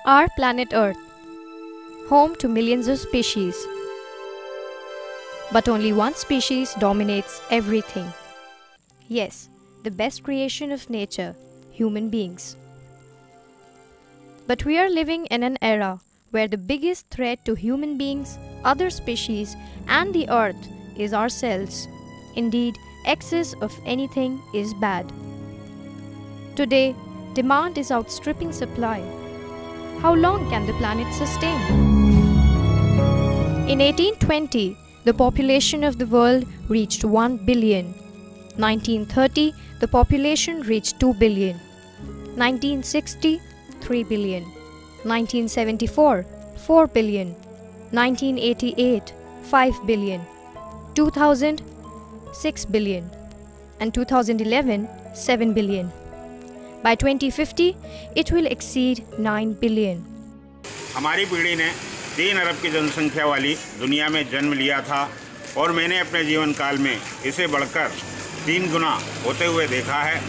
Our planet Earth, home to millions of species. But only one species dominates everything. Yes, the best creation of nature, human beings. But we are living in an era where the biggest threat to human beings, other species, and the Earth is ourselves. Indeed, excess of anything is bad. Today, demand is outstripping supply. How long can the planet sustain? In 1820, the population of the world reached 1 billion. 1930, the population reached 2 billion. 1960, 3 billion. 1974, 4 billion. 1988, 5 billion. 2000, 6 billion. And 2011, 7 billion. By 2050, it will exceed 9 billion. हमारी पीढ़ी ने 3 अरब की जनसंख्या वाली दुनिया में जन्म लिया था और मैंने अपने जीवन काल में इसे बढ़कर 3 गुना होते हुए देखा है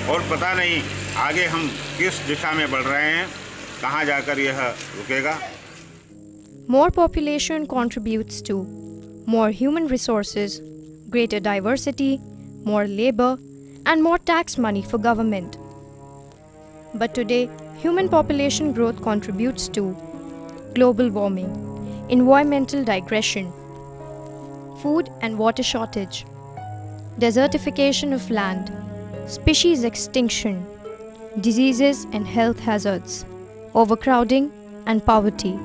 और पता नहीं आगे हम किस दिशा में बढ़ रहे हैं, कहां जाकर यह रुकेगा। More population contributes to more human resources, greater diversity, more labor, and more tax money for government. But today, human population growth contributes to global warming, environmental digression, food and water shortage, desertification of land, species extinction, diseases and health hazards, overcrowding and poverty.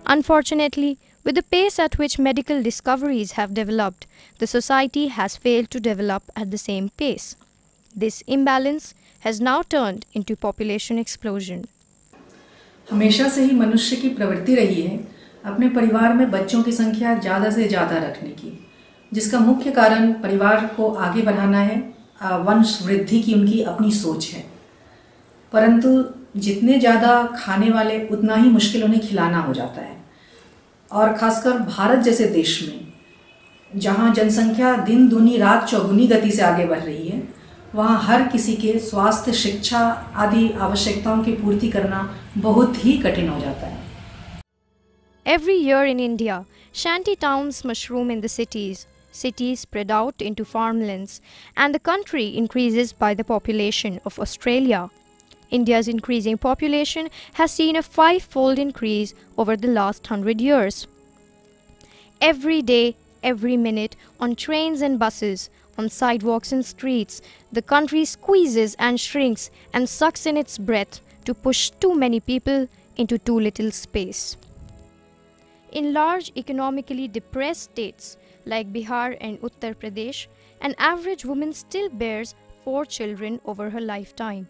Unfortunately, with the pace at which medical discoveries have developed, the society has failed to develop at the same pace. This imbalance has now turned into population explosion. हमेशा से ही मनुष्य की प्रवृत्ति रही है अपने परिवार में बच्चों की संख्या ज़्यादा से ज़्यादा रखने की, जिसका मुख्य कारण परिवार को आगे बढ़ाना है, वंश वृद्धि की उनकी अपनी सोच है। परंतु जितने ज़्यादा खाने वाले उतना ही मुश्किल उन्हें खिलाना हो जाता है। और ख़ासकर भारत जैसे देश में जहाँ जनसंख्या दिन दूनी रात चौगुनी गति से आगे बढ़ रही है, वहाँ हर किसी के स्वास्थ्य, शिक्षा आदि आवश्यकताओं की पूर्ति करना बहुत ही कठिन हो जाता है। Every year in India, shanty towns mushroom in the cities. Cities spread out into farmlands, and the country increases by the population of Australia. India's increasing population has seen a 5-fold increase over the last 100 years. Every day, every minute, on trains and buses, on sidewalks and streets, the country squeezes and shrinks and sucks in its breath to push too many people into too little space. In large economically depressed states like Bihar and Uttar Pradesh, an average woman still bears 4 children over her lifetime.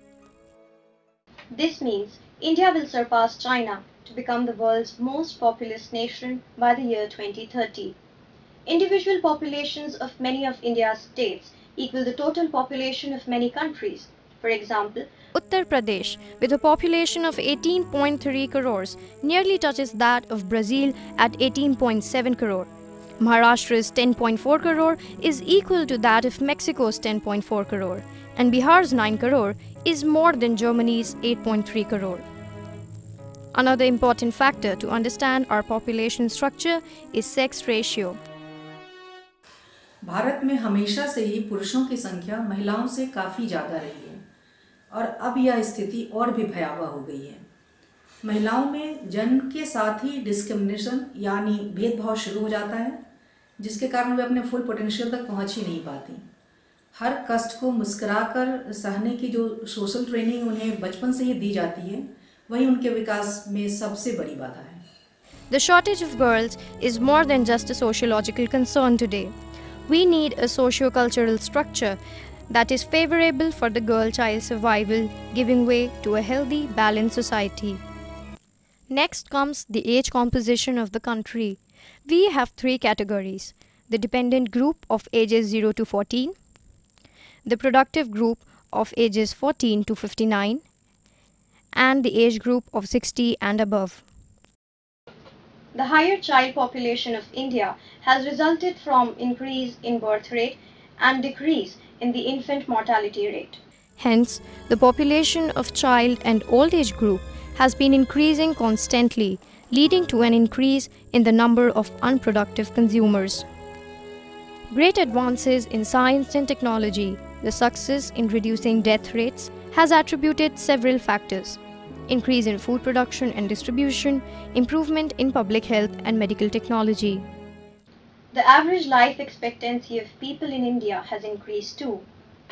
This means India will surpass China to become the world's most populous nation by the year 2030. Individual populations of many of India's states equal the total population of many countries. For example, Uttar Pradesh, with a population of 18.3 crores, nearly touches that of Brazil at 18.7 crore. Maharashtra's 10.4 crore is equal to that of Mexico's 10.4 crore, and Bihar's 9 crore is more than Germany's 8.3 crore. Another important factor to understand our population structure is sex ratio. Bharat में हमेशा से ही पुरुषों की संख्या महिलाओं से काफ़ी ज़्यादा रही है और अब यह स्थिति और भी भयावह हो गई है। महिलाओं में जन्म के साथ ही डिस्क्रिमिनेशन यानी भेदभाव शुरू हो जाता है, जिसके कारण वे अपने फुल पोटेंशियल तक पहुंच ही नहीं पाती। हर कष्ट को मुस्कुराकर सहने की जो सोशल ट्रेनिंग उन्हें बचपन से ही दी जाती है, वही उनके विकास में सबसे बड़ी बाधा है। The shortage of girls is more than just a sociological concern today. We need a socio-cultural structure that is favorable for the girl-child survival, giving way to a healthy, balanced society. Next comes the age composition of the country. We have 3 categories: the dependent group of ages 0 to 14, the productive group of ages 14 to 59, and the age group of 60 and above. the higher child population of India has resulted from increase in birth rate and decrease in the infant mortality rate. Hence, the population of child and old age group has been increasing constantly, leading to an increase in the number of unproductive consumers. Great advances in science and technology, the success in reducing death rates, has attributed several factors: increase in food production and distribution, improvement in public health and medical technology. The average life expectancy of people in India has increased too.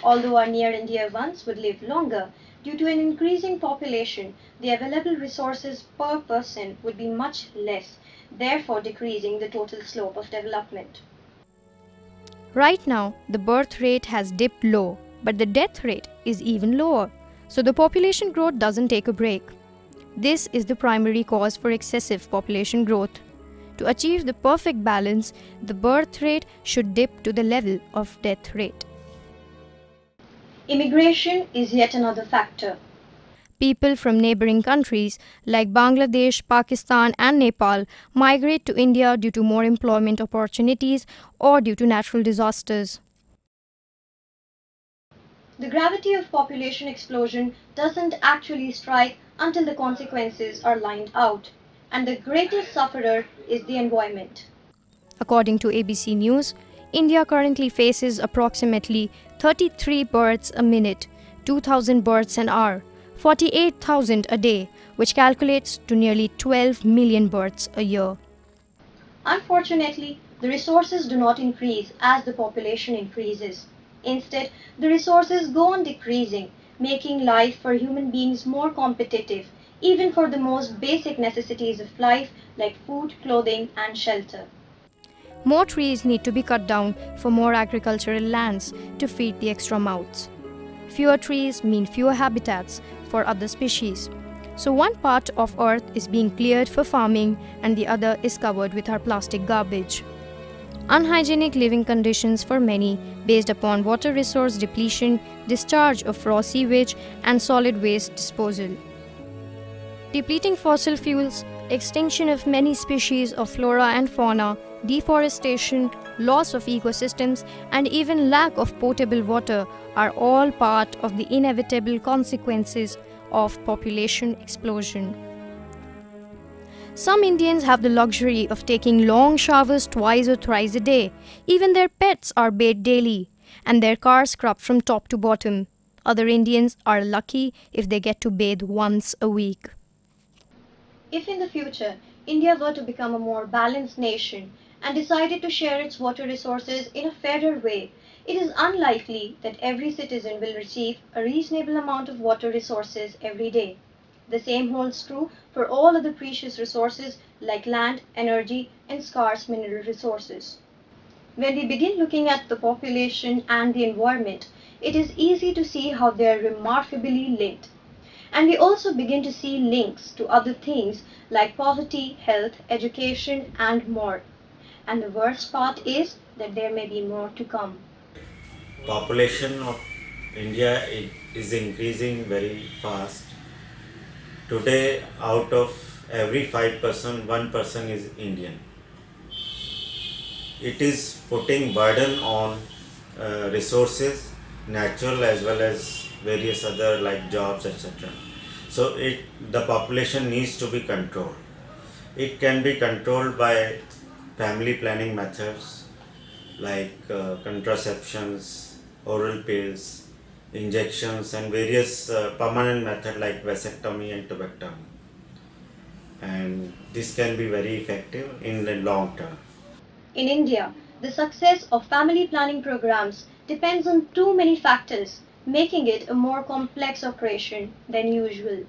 Although our near and dear ones would live longer, due to an increasing population, the available resources per person would be much less, therefore decreasing the total slope of development. Right now, the birth rate has dipped low, but the death rate is even lower, so the population growth doesn't take a break. This is the primary cause for excessive population growth. To achieve the perfect balance, the birth rate should dip to the level of death rate. Immigration is yet another factor. People from neighboring countries like Bangladesh, Pakistan and Nepal migrate to India due to more employment opportunities or due to natural disasters. The gravity of population explosion doesn't actually strike until the consequences are lined out, and the greatest sufferer is the environment. According to ABC News, India currently faces approximately 33 births a minute, 2,000 births an hour, 48,000 a day, which calculates to nearly 12 million births a year. Unfortunately, the resources do not increase as the population increases. Instead, the resources go on decreasing, making life for human beings more competitive, even for the most basic necessities of life like food, clothing, and shelter. More trees need to be cut down for more agricultural lands to feed the extra mouths. Fewer trees mean fewer habitats for other species. So one part of earth is being cleared for farming and the other is covered with our plastic garbage. Unhygienic living conditions for many based upon water resource depletion, discharge of raw sewage and solid waste disposal. Depleting fossil fuels, extinction of many species of flora and fauna, deforestation, loss of ecosystems, and even lack of potable water are all part of the inevitable consequences of population explosion. Some Indians have the luxury of taking long showers twice or thrice a day. Even their pets are bathed daily, and their cars scrubbed from top to bottom. Other Indians are lucky if they get to bathe once a week. If in the future India were to become a more balanced nation and decided to share its water resources in a fairer way, it is unlikely that every citizen will receive a reasonable amount of water resources every day. The same holds true for all other precious resources like land, energy, and scarce mineral resources. When we begin looking at the population and the environment, it is easy to see how they are remarkably linked. And we also begin to see links to other things like poverty, health, education, and more. And the worst part is that there may be more to come. Population of India is increasing very fast. Today, out of every 5 person, 1 person is Indian. It is putting burden on resources, natural as well as various other like jobs, etc. So the population needs to be controlled. It can be controlled by family planning methods like contraceptions, oral pills, injections, and various permanent methods like vasectomy and tubectomy. And this can be very effective in the long term. In India, the success of family planning programs depends on too many factors, making it a more complex operation than usual.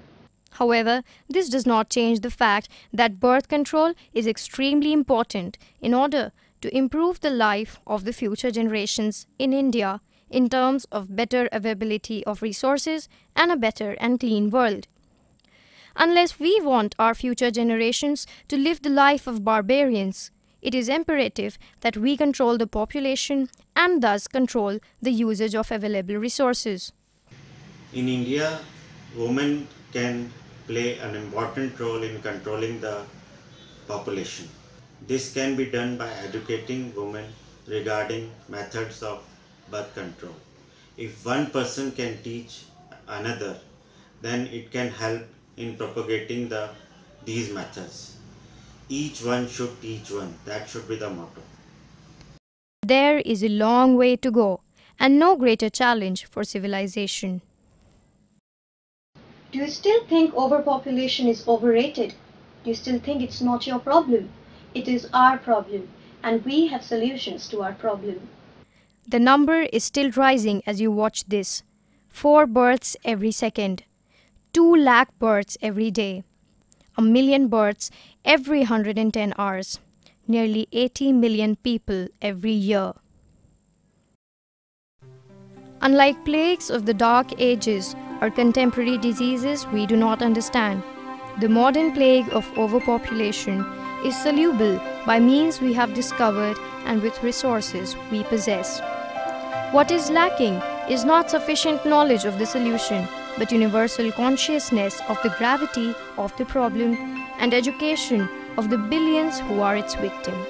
However, this does not change the fact that birth control is extremely important in order to improve the life of the future generations in India in terms of better availability of resources and a better and clean world. Unless we want our future generations to live the life of barbarians, it is imperative that we control the population and thus control the usage of available resources. In India, women can play an important role in controlling the population. This can be done by educating women regarding methods of birth control. if one person can teach another, then it can help in propagating these methods. Each one should teach one. That should be the motto. There is a long way to go and no greater challenge for civilization. Do you still think overpopulation is overrated? Do you still think it's not your problem? It is our problem, and we have solutions to our problem. The number is still rising as you watch this. 4 births every second. 2 lakh births every day. 1 million births every 110 hours. Nearly 80 million people every year. Unlike plagues of the Dark Ages or contemporary diseases we do not understand, the modern plague of overpopulation is soluble by means we have discovered and with resources we possess. What is lacking is not sufficient knowledge of the solution, but universal consciousness of the gravity of the problem and education of the billions who are its victims.